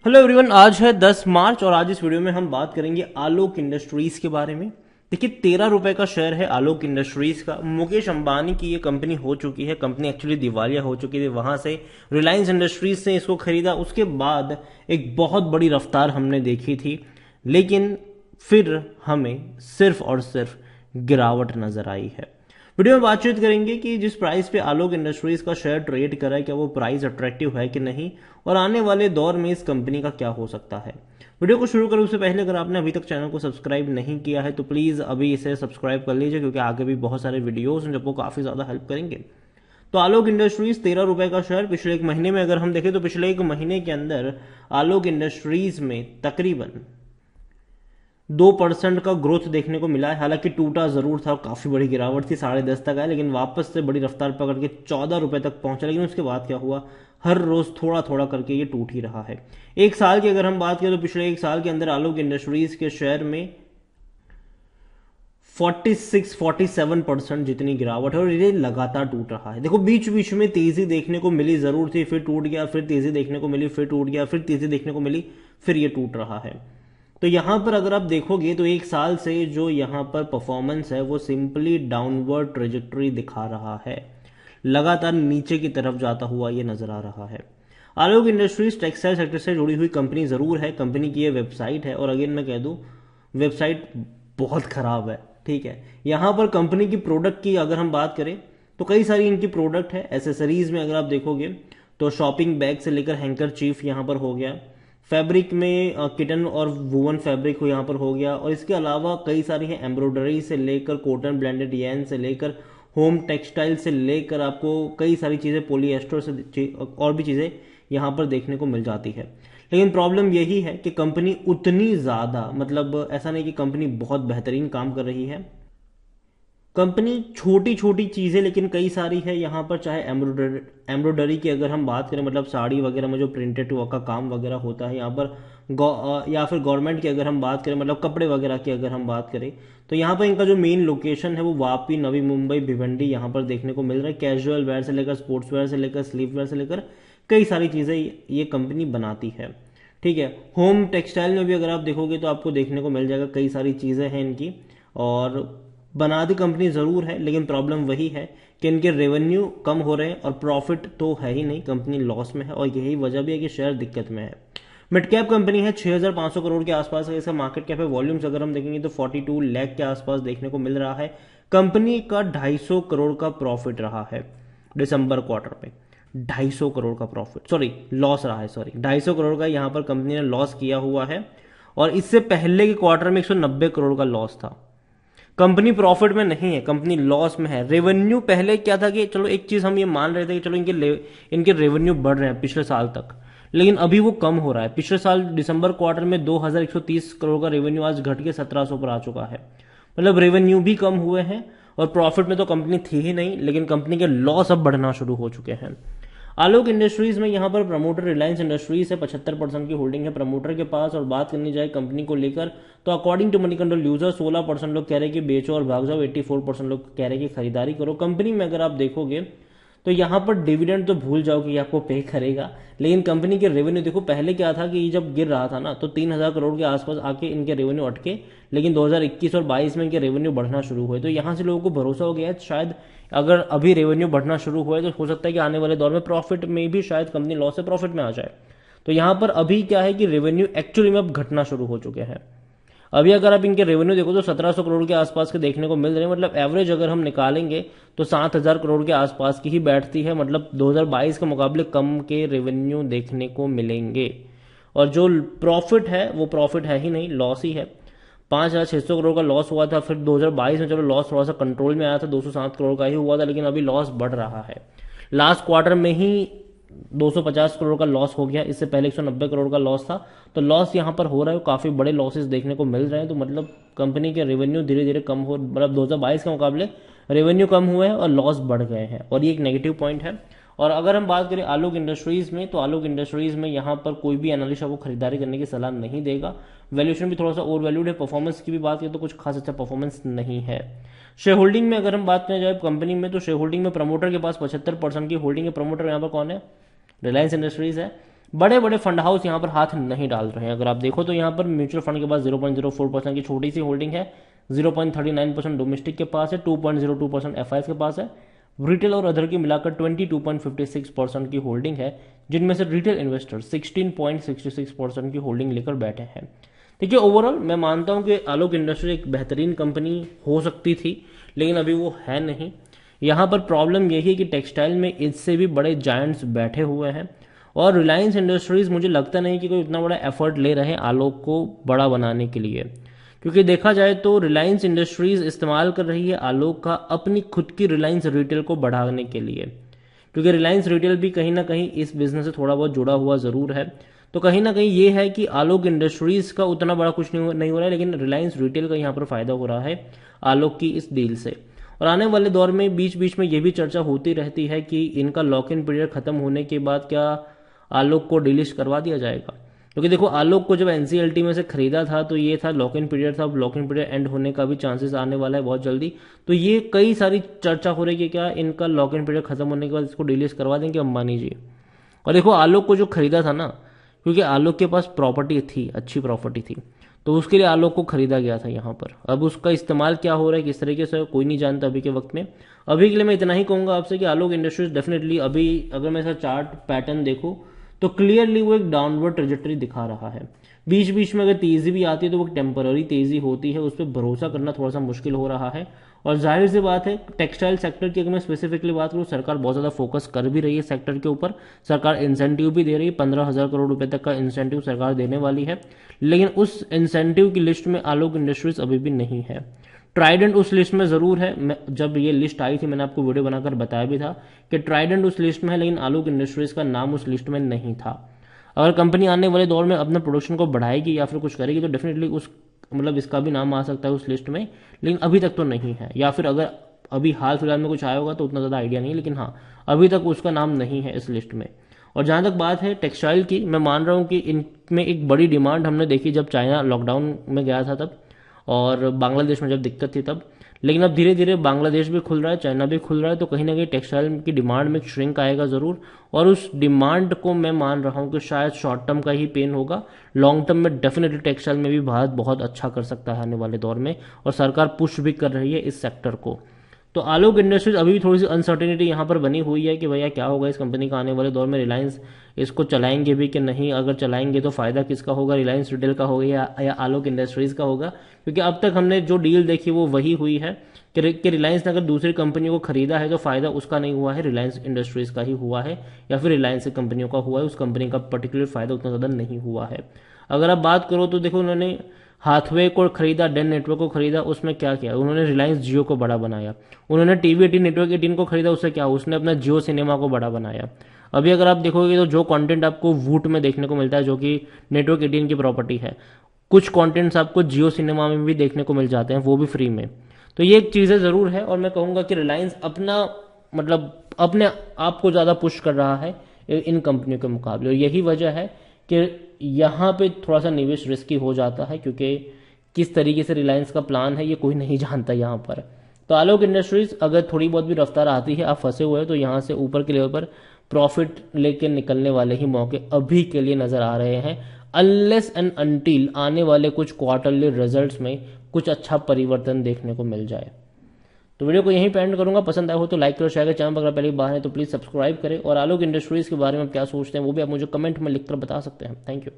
Hello everyone, आज है 10 मार्च और आज इस वीडियो में हम बात करेंगे आलोक इंडस्ट्रीज के बारे में। देखिए, 13 रुपए का शेयर है आलोक इंडस्ट्रीज का। मुकेश अंबानी की ये कंपनी हो चुकी है, कंपनी एक्चुअली दिवालिया हो चुकी थी। वहां से रिलायंस इंडस्ट्रीज से इसको खरीदा, उसके बाद एक बहुत बड़ी रफ्तार हमने देखी थी, लेकिन फिर हमें सिर्फ और सिर्फ गिरावट नजर आई है। वीडियो में बातचीत करेंगे कि जिस प्राइस पे आलोक इंडस्ट्रीज का शेयर ट्रेड कर रहा है, क्या वो प्राइस अट्रैक्टिव है कि नहीं, और आने वाले दौर में इस कंपनी का क्या हो सकता है। वीडियो को शुरू करूं उससे पहले अगर आपने अभी तक चैनल को सब्सक्राइब नहीं किया है तो प्लीज अभी इसे सब्सक्राइब कर लीजिए, क्योंकि आगे भी बहुत सारे वीडियोस हैं जो आपको काफी ज्यादा हेल्प करेंगे। तो आलोक इंडस्ट्रीज 13 रुपए का शेयर, पिछले एक महीने में अगर हम देखें तो पिछले एक महीने के अंदर आलोक इंडस्ट्रीज में तकरीबन 2% का ग्रोथ देखने को मिला है। हालांकि टूटा जरूर था, काफी बड़ी गिरावट थी, 10.5 तक आया, लेकिन वापस से बड़ी रफ्तार पकड़ के 14 रुपए तक पहुंचा। लेकिन उसके बाद क्या हुआ, हर रोज थोड़ा थोड़ा करके ये टूट ही रहा है। एक साल की अगर हम बात करें तो पिछले एक साल के अंदर आलोक इंडस्ट्रीज के शेयर में 46-47% जितनी गिरावट है, और ये लगातार टूट रहा है। देखो, बीच बीच में तेजी देखने को मिली जरूर थी, फिर टूट गया, फिर तेजी देखने को मिली, फिर टूट गया, फिर तेजी देखने को मिली, फिर ये टूट रहा है। तो यहां पर अगर आप देखोगे तो एक साल से जो यहां पर परफॉर्मेंस है वो सिंपली डाउनवर्ड ट्रेजेक्टरी दिखा रहा है, लगातार नीचे की तरफ जाता हुआ ये नजर आ रहा है। आलोक इंडस्ट्रीज टेक्सटाइल सेक्टर से जुड़ी हुई कंपनी जरूर है, कंपनी की ये वेबसाइट है, और अगेन मैं कह दूं वेबसाइट बहुत खराब है। ठीक है, यहां पर कंपनी की प्रोडक्ट की अगर हम बात करें तो कई सारी इनकी प्रोडक्ट है। एसेसरीज में अगर आप देखोगे तो शॉपिंग बैग से लेकर हैंकर चीफ यहां पर हो गया, फैब्रिक में किटन और वुवन फैब्रिक यहाँ पर हो गया, और इसके अलावा कई सारी है एम्ब्रॉयडरी से लेकर कॉटन ब्लेंडेड यैन से लेकर होम टेक्सटाइल से लेकर आपको कई सारी चीज़ें पॉलीएस्टर से और भी चीज़ें यहाँ पर देखने को मिल जाती है। लेकिन प्रॉब्लम यही है कि कंपनी उतनी ज़्यादा, मतलब ऐसा नहीं कि कंपनी बहुत बेहतरीन काम कर रही है, कंपनी छोटी छोटी चीज़ें लेकिन कई सारी है यहाँ पर। चाहे एम्ब्रॉयडरी की अगर हम बात करें, मतलब साड़ी वगैरह में जो प्रिंटेड वर्क का काम वगैरह होता है यहाँ पर, या फिर गवर्नमेंट की अगर हम बात करें, मतलब कपड़े वगैरह की अगर हम बात करें, तो यहाँ पर इनका जो मेन लोकेशन है वो वापी, नवी मुंबई, भिवंडी यहाँ पर देखने को मिल रहा है। कैजुअल वेयर से लेकर स्पोर्ट्स वेयर से लेकर स्लीव वेयर से लेकर कई सारी चीज़ें ये कंपनी बनाती है। ठीक है, होम टेक्सटाइल में भी अगर आप देखोगे तो आपको देखने को मिल जाएगा, कई सारी चीज़ें हैं इनकी, और बनाती कंपनी ज़रूर है, लेकिन प्रॉब्लम वही है कि इनके रेवेन्यू कम हो रहे हैं और प्रॉफिट तो है ही नहीं, कंपनी लॉस में है, और यही वजह भी है कि शेयर दिक्कत में है। मिड कैप कंपनी है, 6,500 करोड़ के आसपास है इसका मार्केट कैप है। वॉल्यूम्स अगर हम देखेंगे तो 42 लाख के आसपास देखने को मिल रहा है। कंपनी का 250 करोड़ का प्रॉफिट रहा है दिसंबर क्वार्टर में, 250 करोड़ का प्रॉफिट, सॉरी लॉस रहा है, सॉरी 250 करोड़ का यहाँ पर कंपनी ने लॉस किया हुआ है, और इससे पहले के क्वार्टर में 190 करोड़ का लॉस था। कंपनी प्रॉफिट में नहीं है, कंपनी लॉस में है। रेवेन्यू पहले क्या था कि चलो एक चीज हम ये मान रहे थे कि चलो इनके रेवेन्यू बढ़ रहे हैं पिछले साल तक, लेकिन अभी वो कम हो रहा है। पिछले साल दिसंबर क्वार्टर में 2130 करोड़ का रेवेन्यू आज घट के 1700 पर आ चुका है। मतलब रेवेन्यू भी कम हुए हैं, और प्रॉफिट में तो कंपनी थी ही नहीं, लेकिन कंपनी के लॉस अब बढ़ना शुरू हो चुके हैं। आलोक इंडस्ट्रीज में यहाँ पर प्रमोटर रिलायंस इंडस्ट्रीज से 75% की होल्डिंग है प्रमोटर के पास। और बात करनी जाए कंपनी को लेकर तो according to Moneycontrol user 16% लोग कह रहे हैं कि बेचो और भाग जाओ, 84% लोग कह रहे हैं कि खरीदारी करो। कंपनी में अगर आप देखोगे तो यहाँ पर डिविडेंड तो भूल जाओ कि आपको पे करेगा, लेकिन कंपनी के रेवेन्यू देखो, पहले क्या था कि जब गिर रहा था ना तो 3,000 करोड़ के आसपास आके इनके रेवेन्यू अटके, लेकिन 2021 और 22 में इनके रेवेन्यू बढ़ना शुरू हुए, तो यहाँ से लोगों को भरोसा हो गया है शायद अगर अभी रेवेन्यू बढ़ना शुरू हुआ है तो हो सकता है कि आने वाले दौर में प्रॉफिट में भी शायद कंपनी लॉस से प्रॉफिट में आ जाए। तो यहाँ पर अभी क्या है कि रेवेन्यू एक्चुअली में अब घटना शुरू हो चुके हैं। अभी अगर आप इनके रेवेन्यू देखो तो 1700 करोड़ के आसपास के देखने को मिल रहे हैं, मतलब एवरेज अगर हम निकालेंगे तो 7,000 करोड़ के आसपास की ही बैठती है, मतलब 2022 के मुकाबले कम के रेवेन्यू देखने को मिलेंगे। और जो प्रॉफिट है वो प्रॉफिट है ही नहीं, लॉस ही है। 5,600 करोड़ का लॉस हुआ था, फिर 2022 में चलो लॉस थोड़ा सा कंट्रोल में आया था, 207 करोड़ का ही हुआ था, लेकिन अभी लॉस बढ़ रहा है। लास्ट क्वार्टर में ही 250 करोड़ का लॉस हो गया, इससे पहले 190 करोड़ का लॉस था। तो लॉस यहाँ पर हो रहा है, काफी बड़े लॉसेस देखने को मिल रहे हैं। तो मतलब कंपनी के रेवेन्यू धीरे धीरे कम हो, मतलब 2022 के मुकाबले रेवेन्यू कम हुए हैं और लॉस बढ़ गए हैं, और ये एक नेगेटिव पॉइंट है। और अगर हम बात करें आलोक इंडस्ट्रीज में, तो आलोक इंडस्ट्रीज में यहाँ पर कोई भी एनालिस्ट आपको खरीदारी करने की सलाह नहीं देगा। वैल्यूएशन भी थोड़ा सा ओवर वैल्यूड है। परफॉर्मेंस की भी बात करें तो कुछ खास अच्छा परफॉर्मेंस नहीं है। शेयर होल्डिंग में अगर हम बात करें जाए कंपनी में, तो शेयर होल्डिंग में प्रमोटर के पास 75% की होल्डिंग है। प्रमोटर यहाँ पर कौन है? रिलायंस इंडस्ट्रीज है। बड़े बड़े फंड हाउस यहाँ पर हाथ नहीं डाल रहे हैं। अगर आप देखो तो यहाँ पर म्यूचुअल फंड के पास 0.04% की छोटी सी होल्डिंग है, 0.39% डोमेस्टिक के पास है, 2.02% एफआईएस के पास है, रिटेल और अदर की मिलाकर 22.56% की होल्डिंग है, जिनमें से रिटेल इन्वेस्टर 16.66% की होल्डिंग लेकर बैठे हैं। देखिए ओवरऑल मैं मानता हूं कि आलोक इंडस्ट्री एक बेहतरीन कंपनी हो सकती थी, लेकिन अभी वो है नहीं। यहाँ पर प्रॉब्लम यही है कि टेक्सटाइल में इससे भी बड़े जायंट्स बैठे हुए हैं, और रिलायंस इंडस्ट्रीज मुझे लगता नहीं कि कोई इतना बड़ा एफर्ट ले रहे हैं आलोक को बड़ा बनाने के लिए, क्योंकि देखा जाए तो रिलायंस इंडस्ट्रीज इस्तेमाल कर रही है आलोक का अपनी खुद की रिलायंस रिटेल को बढ़ाने के लिए, क्योंकि रिलायंस रिटेल भी कहीं ना कहीं इस बिजनेस से थोड़ा बहुत जुड़ा हुआ जरूर है। तो कहीं ना कहीं ये है कि आलोक इंडस्ट्रीज का उतना बड़ा कुछ नहीं हो रहा है, लेकिन रिलायंस रिटेल का यहाँ पर फायदा हो रहा है आलोक की इस डील से। और आने वाले दौर में बीच बीच में ये भी चर्चा होती रहती है कि इनका लॉक इन पीरियड खत्म होने के बाद क्या आलोक को डिलिस्ट करवा दिया जाएगा, क्योंकि देखो आलोक को जब एनसीएलटी में से खरीदा था तो ये था लॉक इन पीरियड था, अब लॉक इन पीरियड एंड होने का भी चांसेस आने वाला है बहुत जल्दी। तो ये कई सारी चर्चा हो रही है कि क्या इनका लॉक इन पीरियड खत्म होने के बाद इसको डिलीट करवा देंगे अंबानी जी। और देखो आलोक को जो खरीदा था ना, क्योंकि आलोक के पास प्रॉपर्टी थी, अच्छी प्रॉपर्टी थी, तो उसके लिए आलोक को खरीदा गया था यहाँ पर। अब उसका इस्तेमाल क्या हो रहा है किस तरीके से कोई नहीं जानता अभी के वक्त में। अभी के लिए मैं इतना ही कहूंगा आपसे कि आलोक इंडस्ट्रीज डेफिनेटली अभी अगर मैं इसका चार्ट पैटर्न देखूं तो क्लियरली वो एक डाउनवर्ड ट्रेजेक्टरी दिखा रहा है। बीच बीच में अगर तेजी भी आती है तो वो टेम्पररी तेजी होती है, उस पर भरोसा करना थोड़ा सा मुश्किल हो रहा है। और जाहिर सी बात है टेक्सटाइल सेक्टर की अगर मैं स्पेसिफिकली बात करूँ, सरकार बहुत ज़्यादा फोकस कर भी रही है सेक्टर के ऊपर, सरकार इंसेंटिव भी दे रही है, 15,000 करोड़ रुपए तक का इंसेंटिव सरकार देने वाली है, लेकिन उस इंसेंटिव की लिस्ट में आलोक इंडस्ट्रीज अभी भी नहीं है। ट्राइडेंट उस लिस्ट में जरूर है, जब ये लिस्ट आई थी मैंने आपको वीडियो बनाकर बताया भी था कि ट्राइडेंट उस लिस्ट में है, लेकिन आलोक इंडस्ट्रीज का नाम उस लिस्ट में नहीं था। अगर कंपनी आने वाले दौर में अपने प्रोडक्शन को बढ़ाएगी या फिर कुछ करेगी तो डेफिनेटली उस मतलब इसका भी नाम आ सकता है उस लिस्ट में, लेकिन अभी तक तो नहीं है, या फिर अगर अभी हाल फिलहाल में कुछ आया होगा तो उतना ज़्यादा आइडिया नहीं, लेकिन हाँ अभी तक उसका नाम नहीं है इस लिस्ट में। और जहाँ तक बात है टेक्सटाइल की, मैं मान रहा हूँ कि इनमें एक बड़ी डिमांड हमने देखी जब चाइना लॉकडाउन में गया था तब, और बांग्लादेश में जब दिक्कत थी तब, लेकिन अब धीरे धीरे बांग्लादेश भी खुल रहा है, चाइना भी खुल रहा है, तो कहीं ना कहीं टेक्सटाइल की डिमांड में श्रिंक आएगा जरूर। और उस डिमांड को मैं मान रहा हूं कि शायद शॉर्ट टर्म का ही पेन होगा, लॉन्ग टर्म में डेफिनेटली टेक्सटाइल में भी भारत बहुत अच्छा कर सकता है आने वाले दौर में, और सरकार पुश भी कर रही है इस सेक्टर को। तो आलोक इंडस्ट्रीज अभी भी थोड़ी सी अनसर्टेनिटी यहाँ पर बनी हुई है कि भैया क्या होगा इस कंपनी का आने वाले दौर में, रिलायंस इसको चलाएंगे भी कि नहीं, अगर चलाएंगे तो फायदा किसका होगा, रिलायंस रिटेल का होगा या आलोक इंडस्ट्रीज का होगा। क्योंकि अब तक हमने जो डील देखी वो वही हुई है कि रिलायंस ने अगर दूसरी कंपनियों को खरीदा है तो फायदा उसका नहीं हुआ है, रिलायंस इंडस्ट्रीज का ही हुआ है, या फिर रिलायंस की कंपनियों का हुआ है, उस कंपनी का पर्टिकुलर फायदा उतना ज़्यादा नहीं हुआ है। अगर आप बात करो तो देखो उन्होंने हाथवे को खरीदा, डेन नेटवर्क को खरीदा, उसमें क्या किया उन्होंने, रिलायंस जियो को बड़ा बनाया। उन्होंने टीवी 18 नेटवर्क 18 को खरीदा, उससे क्या उसने अपना जियो सिनेमा को बड़ा बनाया। अभी अगर आप देखोगे तो जो कंटेंट आपको वूट में देखने को मिलता है जो कि नेटवर्क 18 की प्रॉपर्टी है, कुछ कंटेंट्स आपको जियो सिनेमा में भी देखने को मिल जाते हैं, वो भी फ्री में। तो ये एक चीज़ें ज़रूर है, और मैं कहूँगा कि रिलायंस अपना मतलब अपने आप को ज़्यादा पुश कर रहा है इन कंपनियों के मुकाबले, और यही वजह है कि यहाँ पे थोड़ा सा निवेश रिस्की हो जाता है, क्योंकि किस तरीके से रिलायंस का प्लान है ये कोई नहीं जानता यहाँ पर। तो आलोक इंडस्ट्रीज अगर थोड़ी बहुत भी रफ्तार आती है, आप फंसे हुए हैं, तो यहाँ से ऊपर के लेवल पर प्रॉफिट लेके निकलने वाले ही मौके अभी के लिए नजर आ रहे हैं, अनलेस एंड अनटिल आने वाले कुछ क्वार्टरली रिजल्ट्स में कुछ अच्छा परिवर्तन देखने को मिल जाए। तो वीडियो को यहीं पे एंड करूंगा, पसंद आया हो तो लाइक करो, शेयर करें, चैनल पर अगर पहली बार है तो प्लीज सब्सक्राइब करें, और आलोक इंडस्ट्रीज के बारे में क्या सोचते हैं वो भी आप मुझे कमेंट में लिखकर बता सकते हैं। Thank you.